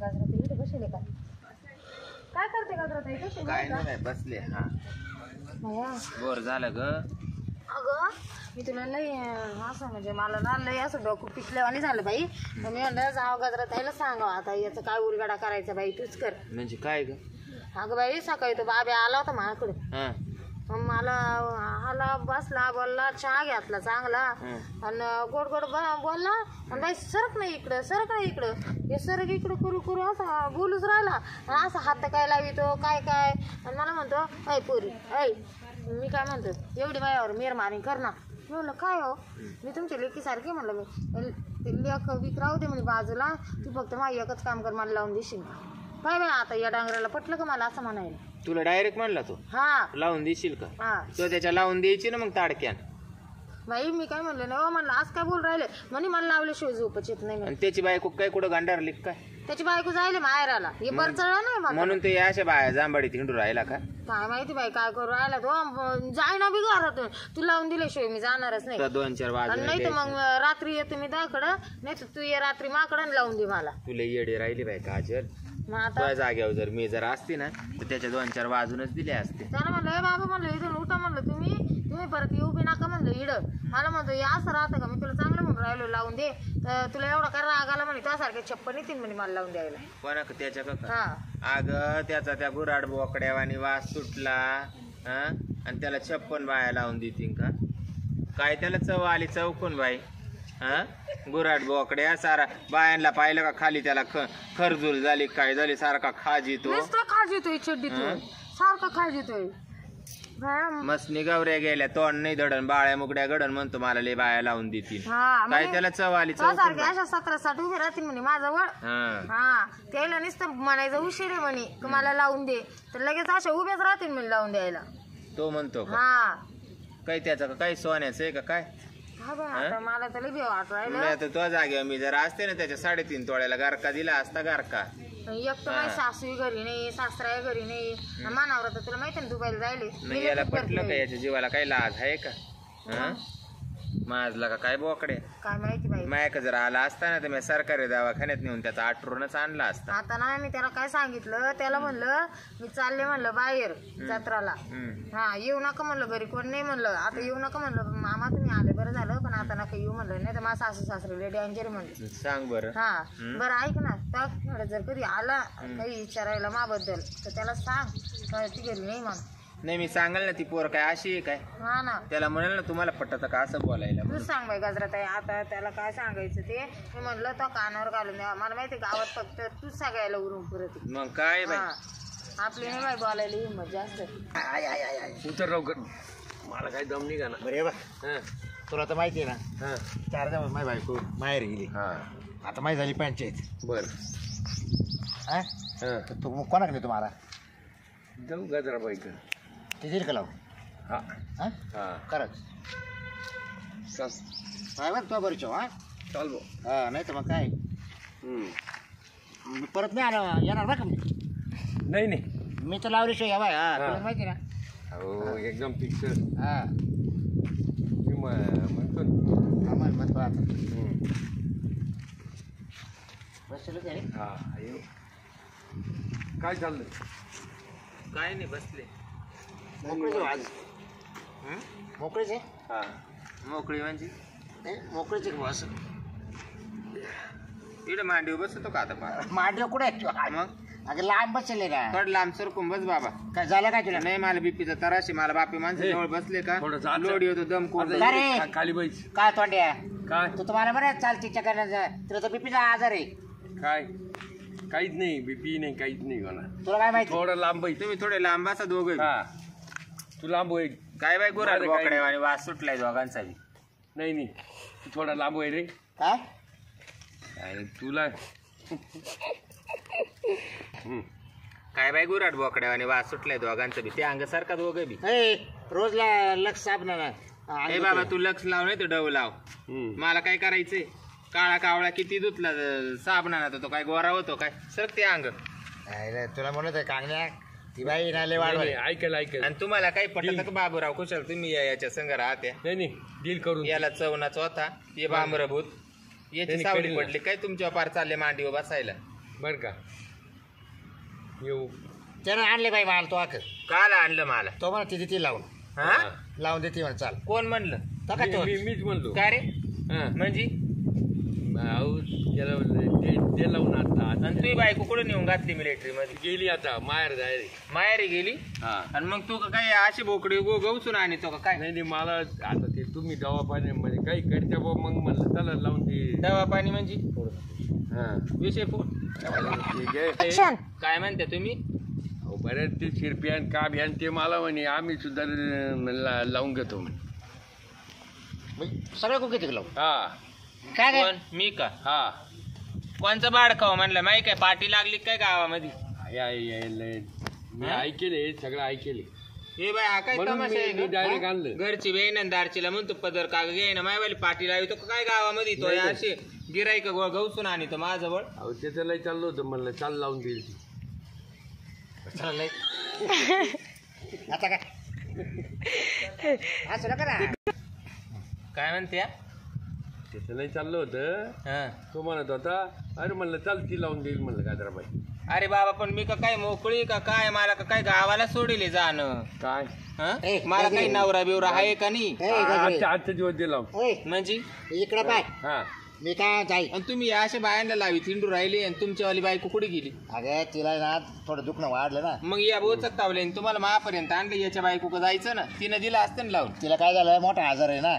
गाजराताई इथे बसले का? काय करते गाजराताई? कशी काय नाही बसले. हा बोर झालं ग. अगं मी तुला लई असं म्हणजे मला ना लई असं डोकं पिकल्यावानी झालं बाई. मग मी म्हणलं जावं गाजराताईला सांगावं आता याचं काय उलगडा करायचा बाई तूच कर. म्हणजे काय ग? अगं बाई सकाळी तो बाबे आला होता माझ्याकडे. हा मग मला आला बसला बोलला चहा घेतला चांगला आणि गोड गोड बोलला आणि बाई सरक नाही इकडं सरक नाही इकडं हे सरक इकडं करू करू असं बोलूच राहिला आणि असं हात काय लावितो काय काय आणि मला म्हणतो ऐ पोरी ऐ मी काय म्हणतो एवढी बायावर मेरमारी कर ना. मी म्हणलं काय हो मी तुमच्या लेकीसारखी म्हणलं मी लेख वीक राहू दे म्हणजे बाजूला तू फक्त माझी एकच काम कर मला लावून देशील. काय बाई आता या डांगराला पटलं का मला असं म्हणायला. तुला डायरेक्ट म्हणला तो हा लावून देशील का? हा तो त्याच्या लावून द्यायची ना मग ताडक्यान. बाई मी काय म्हणलं ना म्हणलं आज काय बोल राहिले म्हणे मला लावल्याशिवाय झोपच येत नाही. आणि त्याची बायको काय कुठं गांडारली काय? त्याची बायको जायले माहेराला हे बरचळा नाही मला. म्हणून ते अशा बाया जांबाडीत हिंडू राहिला का? काय माहिती बाई काय करू राहिला तो जाय ना बी घरातून तू लावून दिल्याशिवाय मी जाणारच नाही. 2-4 वाजता नाही तर मग रात्री येतो मी दाकडं नाही तर तू ये रात्री माकडं लावून दे मला. तुला येडी राहिली बाई काजल. मग आता तुझ्या जाग्यावर जर मी जर असते ना तर त्याच्या 2-4 वाजूनच दिले असते. त्याला म्हणलं हे बाबा म्हणलं इथून उठा म्हणलं तुम्ही परत येऊ बी नका म्हणलं इड. मला म्हणतो हे असं राहतं का मी तुला चांगलं म्हणून राहिलो लावून दे तर तुला एवढा काय राग आला म्हणे त्यासारखे छप्पन येतील म्हणे मला लावून द्यायला. कोणा त्याच्या का? हा अग त्याचा त्या गुराड बोकड्यावानी वास सुटला हा आणि त्याला 56 बाया लावून देतील का? काय त्याला चव आली चौकून बाई. हा गुराड बोकड्या सारा बायांना पाहिलं का खाली त्याला खरजूल झाली काय झाली सारखा खाज येतो. खाज येतोय चड्डीतून सारखा खाज येतोय. मसनी गवऱ्या गेल्या तोंड नाही दडण बाळ्या मुगड्या गडण म्हणतो मला लय बाया लावून देतील. काय त्याला चव आली सारखे अशा 17-60 उभे राहतील म्हणे माझ्याजवळ. हा त्याला नुसतं म्हणायचं उशीर आहे म्हणे की मला लावून दे तर लगेच अशा उभ्याच राहतील म्हणे लावून द्यायला. तो म्हणतो हा काही त्याचं काही सोन्याचं आहे का काय? आता मला तर लई वाट राहिलं. आता तो जागेवर मी जर असते ना त्याच्या 3.5 तोळ्याला गारका दिला असता गारका. एक तर माझी सासू घरी नाही सासरा घरी नाही मानावर तर तुला माहिती ना दुबईला जायले. नाही याला पटलं का? याच्या जीवाला काही लाज आहे का? माझला का काय बोकडे काय माहिती बाई. मायक जर आला असता ना तर मी सरकारी दवाखान्यात नेऊन त्याचा आठवूनच आणला असता. आता ना मी त्याला काय सांगितलं त्याला म्हणलं मी चालले म्हणलं बाहेर जत्राला. हा येऊ नका म्हणलं घरी कोण नाही म्हणलं आता येऊ नका म्हणलं मामा तुम्ही आले बरं झालं पण आता नका येऊ म्हणलं नाही तर माझा सासू सासरे डेंजर म्हणलं. सांग बरं. हा बरं ऐक ना त्या जर कधी आला काही विचारायला माबद्दल तर त्याला सांग ती घरी नाही म्हणून. नाही मी सांगाल ना ती पोर काय अशी आहे काय? हा ना त्याला म्हणाल ना तुम्हाला पटत का असं बोलायला. तूच सांग बाई गजराताई आता त्याला काय सांगायचं ते मी म्हणलं तो कानावर घालून द्या मला माहिती गावात फक्त तूच सगळ्याला उरून पुरत. मग काय बाई आपली नाही बाई बोलायला हिंमत जास्त. उतर लवकर मला काही दम नाही का ना. बरे बा तुला तर माहिती आहे ना 4 दिवस माझी बायको माहेर गेली. आता माहिती झाली पंचायत. बर तू कोणाकडे तुम्हाला जाऊ गजराबाईक ते दिल का लावू? हा खरंच काय बरं तो बरं हा चाल बो. हा नाही तर मग काय परत नाही आला येणार बरं का मी. नाही नाही मी तर लावल्याशिवाय या बाय. तुला माहिती ना. हो एकदम फिक्स. हा मी म्हणतो म्हणतो आता बसलो तरी. हा काय चाललंय? काय नाही बसले. मोकळीच आज मोकळीच आहे. हा मोकळी म्हणजे मोकळीच आहे बस. इकडे मांडीवर बसतो का आता? मांडव कुठे आहे मग? अगं लांब बसले का? थोडं लांब सरकून बस बाबा. काय झालं काय तुला? नाही मला बीपीचा तराशी मला बापी माणसं जवळ बसले का लोड येतो दम कोण खाली बाईच काय तोंड्या काय तू तुम्हाला बरं चालते चक्कर तुला तर बीपीचा आजार आहे. काय काहीच नाही बीपी नाही काहीच नाही कोणा. तुला काय माहिती? थोडं लांब बाई तुम्ही थोडे लांब असा दोघं. हा तू लांब होय. काय बाई गुराड बोकड्या आणि वास सुटलाय दोघांचा बी. नाही नाही तू थोडा लांब होय रे. काय काय तुला काय बाई गुराड बोकड्या आणि वास सुटलाय दोघांचा बी. ते अंग सारखा दोघं बी. रोज लक्ष साबणा ए बाबा तू लक्ष लाव नाही तर डव लाव. मला काय करायचंय? काळा कावळा किती धुतला साबणा ना तो काय गोरा होतो काय सर ते अंग. तुला म्हणत आहे कांगण्या ती बाई नाले वाढ ऐकल ऐकल. आणि तुम्हाला काही पटत का बाबूराव कुशल तुम्ही याच्या संग राहत्या? नाही नाही डील करून याला चवनाच होता ते बांबरभूत याची सावली पडली काय तुमच्या पार चालले मांडीवर बसायला. बर का येऊ त्यानं आणले बाई मला तो आक काल आणलं मला तो म्हणा तिथे ती लावून हा लावून देते म्हणा चाल कोण म्हणलं तो का तो मीच म्हणतो काय रे हा. म्हणजे भाऊ त्याला ते लावून आता आणि तुझी बायको कुठे नेऊन घातली मिलिटरी मध्ये गेली आता माहेर जाय माहेरी गेली हा आणि मग तू का काय अशी बोकडी गवसून आणतो का काय नाही मला आता ते तुम्ही दवापाण्यामध्ये काही करता बा मग म्हणलं चला लावून ते दवा पाणी म्हणजे हा विषय फोन ठीक आहे ऍक्शन. काय म्हणते तुम्ही अहो, बऱ्याच ते शिरप्यान का भ्यान ते मला म्हणे आम्ही सुद्धा लावून घेतो म्हणे सगळं कुठे तिकडे लावून हा काय काय कोण मी का हा कोणचं बाडकाव म्हणलं माहिती काय पाठी लागली काय गावामध्ये मी ऐकेले सगळं ऐकेले हे बाय हा काय म्हणून तमाशा आहे मी का? डायरेक्ट आणलं घरची बेन दारचीला म्हणतो पदर का घे ना मायवाली पाठी लावी तो काय गावामध्ये तो नाही, नाही. असे गिराईक गवसून आणि तो माझ्याजवळ अहो त्याचं लय चाललं होतं म्हणलं चाल लावून देईल ती. चाललंय आता काय असं नका ना काय म्हणते त्याचं लय चाललं होतं हा तो म्हणत होता अरे म्हणलं चाल ती लावून देईल म्हणलं गाजराबाई अरे बाबा पण मी का काय मोकळी का काय मला का काय गावाला सोडिले जाणं काय हं? ए, मला गजरे. काही नवरा बिवरा आहे का नाही ए, गजरे. आजच्या दिवस दे लावून ओय, म्हणजे इकडं पाय हा मी काय जाई आणि तुम्ही अशा बायांना लावी तिंडू राहिली आणि तुमच्यावाली बायको कुठे गेली अगं तिला ना थोडं दुखणं वाढलं ना मग या बोचक तावले आणि तुम्हाला महापर्यंत आणलं याच्या बायको का जायचं ना तिनं दिलं असतं ना लावून तिला काय झालं मोठा आजार आहे ना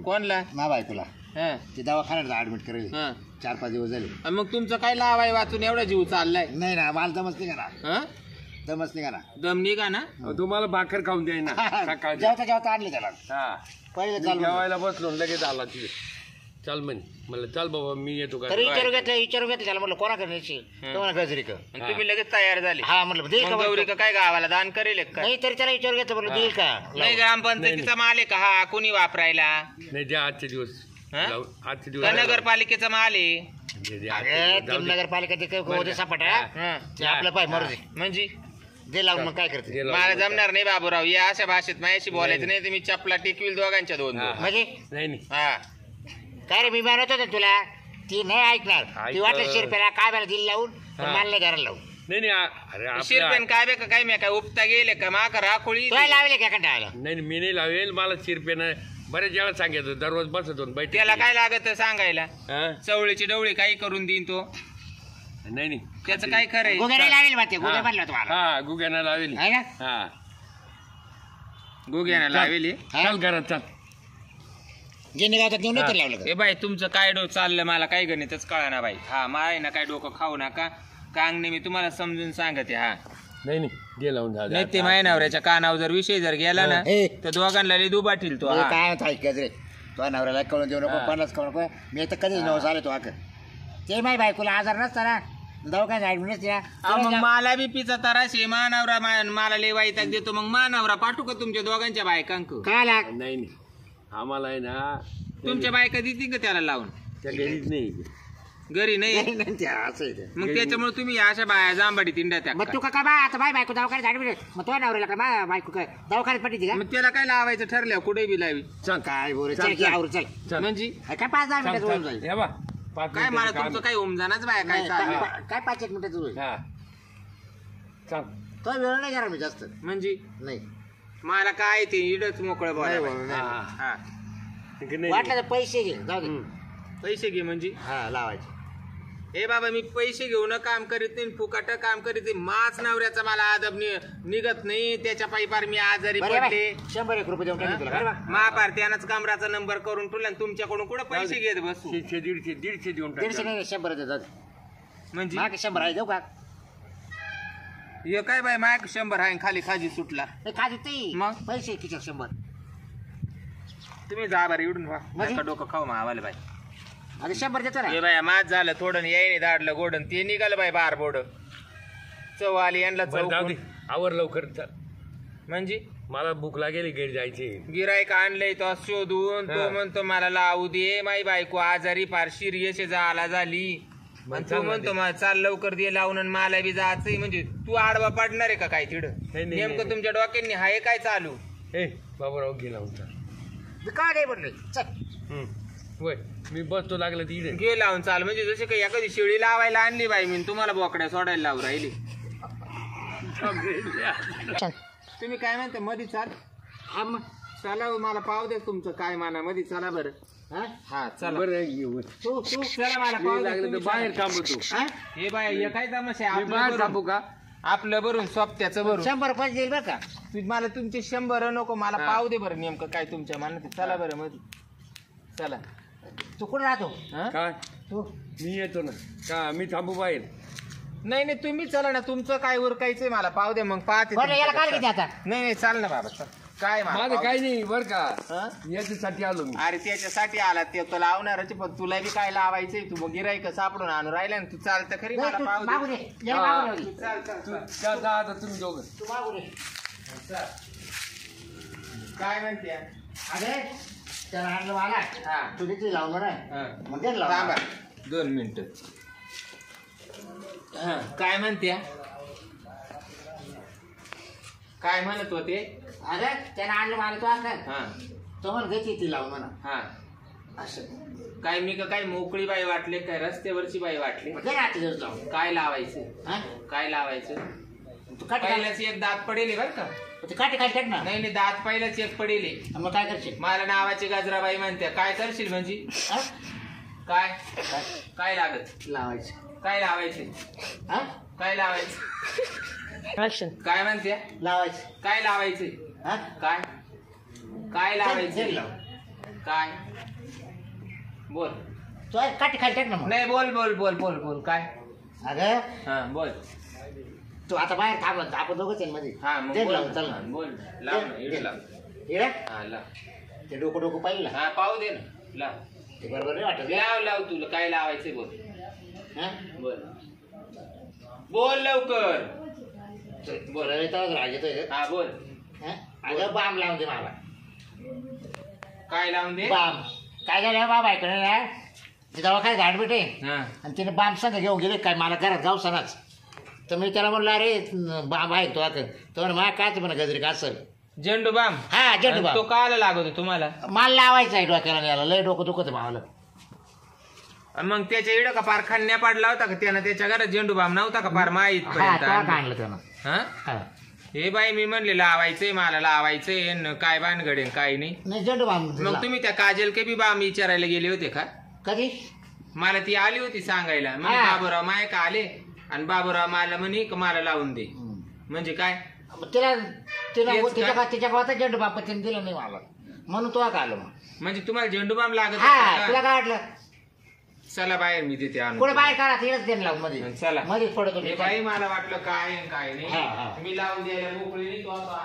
कोणला ना बायकोला हं ती दवाखान्यात ऍडमिट करेल हं 4-5 दिवस झाले आणि मग तुमचं काय लावाय वाचून एवढा जीव चाललाय नाही ना मला दमच निघा ना हं दमच निघा ना दम निघा ना तुम्हाला भाकर खाऊन द्याय ना सकाळच्या जेवता जेवता आणली त्याला हा पहिले मी चाल जेवायला बसलो आणि लगेच आला तिथे चल म्हणे म्हणलं चल बाबा मी येतो का तरी विचारू घेतलं त्याला म्हटलं कोणा करायची तुम्हाला गजरी का आणि तुम्ही लगेच तयार झाले हा म्हटलं देईल का मग गौरी म्हटलं? का काय गावाला दान करेल का नाही तरी त्याला विचारू घेतलं म्हटलं देईल का नाही ग्रामपंचायतीचा माल आहे का हा कोणी वापरायला नाही द्या आजचे दिवस हा? लावून- आजचे का दिवस नगरपालिकेचा माल आहे दे- दे, आजचे अगं दिवस जाऊ तीन दे. नगरपालिका ते बरं होते का? सपाट हा. हं. ते आपलं पाय मरुदे म्हणजे दे लावून मग काय करते दे लावून. मला जमणार नाही बाबूराव या अशा भाषेत माझ्याशी बोलायचं नाही तुम्ही चपला टिकविल दोघांच्या दोन हा. म्हणजे नाही नाही हा काय रे मी म्हणत होतो तुला ती नाही ऐकणार ती वाटलं ऐक. शिरपेला काय मला दिल लावून पण हा. मला नाही घराला लावून नाही नाही अरे शिरपेन आपल्या काय बे का काय मी काय उपता गेले का मा का राखोळी तुला लावले का कंटाळाला नाही नाही, मी नाही लावेल मला शिरपेन बरेच वेळा सांगायचं दररोज बसत होतो बैठक त्याला काय लागत सांगायला हा? चवळीची डवळी काही करून देईन तो नाही नाही त्याचं काय खरंय गुगे नाही लावेल माते गुगे हा. म्हणलं तुम्हाला हा गुग्याना लावेल आहे ना हा गुग्यानं लावेली हा? चल घरात चल गिन्नी गावात घेऊन नाही तर लावलं का? ए बाई तुमचं काय चाललं मला काही गणितच कळा ना बाई हा माय ना काय डोकं खाऊ नका कांगणे मी तुम्हाला समजून सांगते हा नाही नाही दे लावून झालं नाही ते माय नवऱ्याच्या कानावर जर विषय जर गेला ना हे. तर दोघांना लई दुबाटील तो मी हा. काय म्हणतो ऐक रे तो नवऱ्याला कळून देऊ नको हा. 50 कळू नको मी आता कधीच नवस आलो तो आक ते माही बायकोला आजार नसता ना दवाखान्यात ऍडमिट नसते अहो, मग मला बी पिचा तरास आहे मानवरा मला लई वाईटाक देतो मग मानवरा पाठवू का तुमच्या दोघांच्या बायकांक काय लाग नाही नाही आम्हाला आहे ना तुमच्या बायका देतील का त्याला लावून त्या घरीच नाही घरी नाही असं आहे ते. मग त्याच्यामुळे तुम्ही अशा बाया जांबाडी तिंड्या त्या मग तू का बा आता बाय बायको दवाखान्यात ऍडमिट मग तो नवऱ्याला का बाय बायको काय दवाखान्यात पडली का मग त्याला काय लावायचं ठरल्या कुठे बी लावी चल काय बोल चल, चल की चल. आवर चल चल. म्हणजे काय 5-10 मिनिटात होऊन जाईल या बा 5 काय मला तुमचं काही उमजानाच बाया काय नाही, चालू काय 5-1 मिनिटात होईल हा चल तो वेळ नाही करा मी जास्त म्हणजे नाही मला काय ते इडच मोकळं नाही बोला बोलू, हा. नाही. हा ठीक आहे, नाही वाटलं तर पैसे घे जाऊ दे पैसे घे म्हणजे हा लावायचे ए बाबा मी पैसे घेऊन काम करीत नाही फुकाट काम करीत नाही माच नवऱ्याचा मला आदब निघत नाही त्याच्या पायी पार मी आजारी बरं पडले बाय, 100 रुपये देऊन टाकेन तुला बरं बा? महापार त्यानंच कमराचा नंबर करून ठेवला आणि तुमच्याकडून कुठं पैसे घेत बसू 100 150 देऊन 150 टाक नाही 100 दे जाऊ दे. म्हणजे मागे 100 आहे देऊ का हे काय बाय मायक 100 आहे खाली खाजी सुटला नाही का देते मग? पैसे खिशात 100 तुम्ही जा बरं इडून व्हा म्हणजे? नका डोकं खाऊ मावाले बाई अरे 100 देतो ना हे बाय माझ झालं थोडं यायने दाडलं गोडन ते निघालं बाय बार बोड चव आली यांना बरं, जाऊ दे चव आवर लवकर चल म्हणजे मला भूक लागेल घरी जायची गिरायक आणलंय तो शोधून तो हा. म्हणतो मला लावू दे माई बायको आजारी फार सिरियस झाला झाली मग आणि चाल तो ना म्हणतो ते. मला चाल लवकर दे लावून आणि मला बी जायचंय म्हणजे तू आडवा पडणार आहे का काय तिड नाही, नेमकं नाही. तुमच्या डोक्यांनी हाय काय चालू ए बाबूराव घे लावून चल मी काय नाही म्हणले चल वय मी बसतो लागलं तिथे घे लावून चाल म्हणजे जशी काही एखादी शेळी लावायला आणली बाई मी तुम्हाला बोकड्या सोडायला लावून राहिली. तुम्ही काय म्हणता मध्ये चाल चला मला पाव दे तुमचं काय माना मध्ये चला बरं. हा चला बरं तू चला मला पाव दे, लागलं तर तुम्ही बाहेर चला. थांबतो. हे बाय हे काय तमाशा आहे? मी आपलं बाहेर भरून. थांबू का? आपलं भरून सोपत्याचं भरून 100 पैसे देईल बरं का. मला तुमचे 100 नको मला हा. पाव दे बरं नेमकं काय तुमच्या मनात चला बरं मध्ये चला. तू कुठे राहतो हा? काय तू मी येतो ना का मी थांबू बाहेर? नाही नाही तुम्ही चला ना तुमचं काय उरकायचंय मला पाव दे मग पाहते बरं याला काल तुमचं. किती आता नाही नाही चाल ना बाबा चल. काय मला माझं पाव- काही नाही बरं का हा? याच्यासाठी आलो मी. अरे त्याच्यासाठी आला ते तो लावणारच पण तुला बी काय लावायचंय तू मग गिराईक सापडून आणून राहिला ना तू चालतं खरी नाही, मला तू पाव मागू दे. दे याला हा. मागू दे. चाल चाल तू चाल. जा जा आता तुम्ही दोघं. तू मागू दे. चाल. काय म्हणते अरे त्याला आणलं मला हा. तू तिथे लावलं ना हा. मग दे थांबा लावून 2 मिनिटं. हा, काय म्हणते काय म्हणत होते? अरे त्याला आणलं मला तो असं हा तो म्हण घ्यायची ती लावून म्हणा हा असं काय मी का काय मोकळी बाई वाटले काय रस्त्यावरची बाई वाटली? मग दे ना तिथं लावून काय लावायचं हा काय लावायचं? तू काठी पहिल्याच एक दात पडेल बर का? तू काठी टाक ना नाही नाही दात पहिल्याच एक पडेल. मग काय करशील मला नावाची गाजराबाई म्हणते काय करशील म्हणजे हा? काय काय? काय लागत लावायचं काय लावायचे हा काय लावायचं काय म्हणते लावायचं काय लावायचे हा काय काय दे लावायचे लावून. काय बोल तू काठी खाली टाक ना मग नाही बोल बोल बोल बोल बोल काय अगं हा बोल तू आता बाहेर थांबला आपण दोघंच आहे मध्ये हा मग दे बोल लावून चल हा, ना बोल लाव ना इकडे लाव इकडे हा लाव ते डोकं पाहिलं ना हा पाहू दे ना लाव ते बरोबर नाही वाटत लाव लाव तुला काय लावायचंय बोल हा बोल बोल लवकर बरं येतं राग येतोय हा बोल हा? अगं बाम लावून दे मला काय लावून दे बाम काय झालं बाबा ऐकलं ना ते तेव्हा काय झाड भेटे हा आणि तिने बाम संग घेऊन गेले काय मला घरात जाऊ सणाच तर मी त्याला म्हणलं अरे बाम आहे तो आता तो म्हणे मला काय म्हणा गजरी का असं झेंडू बाम हा झेंडू आणि बाम तो काला लागतो तुम्हाला माल लावायचा आहे डोक्याला याला लय डोकं दुखत भावाला आणि मग त्याच्या इडं का पार खन्या पाडला होता का त्यानं त्याच्या घरात झेंडू बाम नव्हता का पार माहीत हा तो आणलं त्यानं हा हा हे बाई मी म्हणले लावायचंय मला लावायचंय न काय बानगडे काय नाही नाही झेंडू बाम मग तुम्ही त्या काजल के बी बाम विचारायला गेले होते का? कधी मला ती आली होती सांगायला म्हणजे हा. बाबूराव माय का आले आणि बाबूराव मला म्हणे का मला लावून दे म्हणजे काय मग तिला तिला तेच का? तिच्या गावात झेंडू बाम पण तिने दिलं नाही मला म्हणून तो का आलो मग म्हणजे तुम्हाला झेंडू बाम लागत हा होता तुला का? काय वाटलं चला बाहेर मी देते आणून. कुठे बाहेर काढा तिलाच देणं लावून मध्ये चला मध्येच पडतो हे बाई मला वाटलं काय आहे, काय हा, हा. नाही मी लावून द्यायला मोकळी नाही तो आता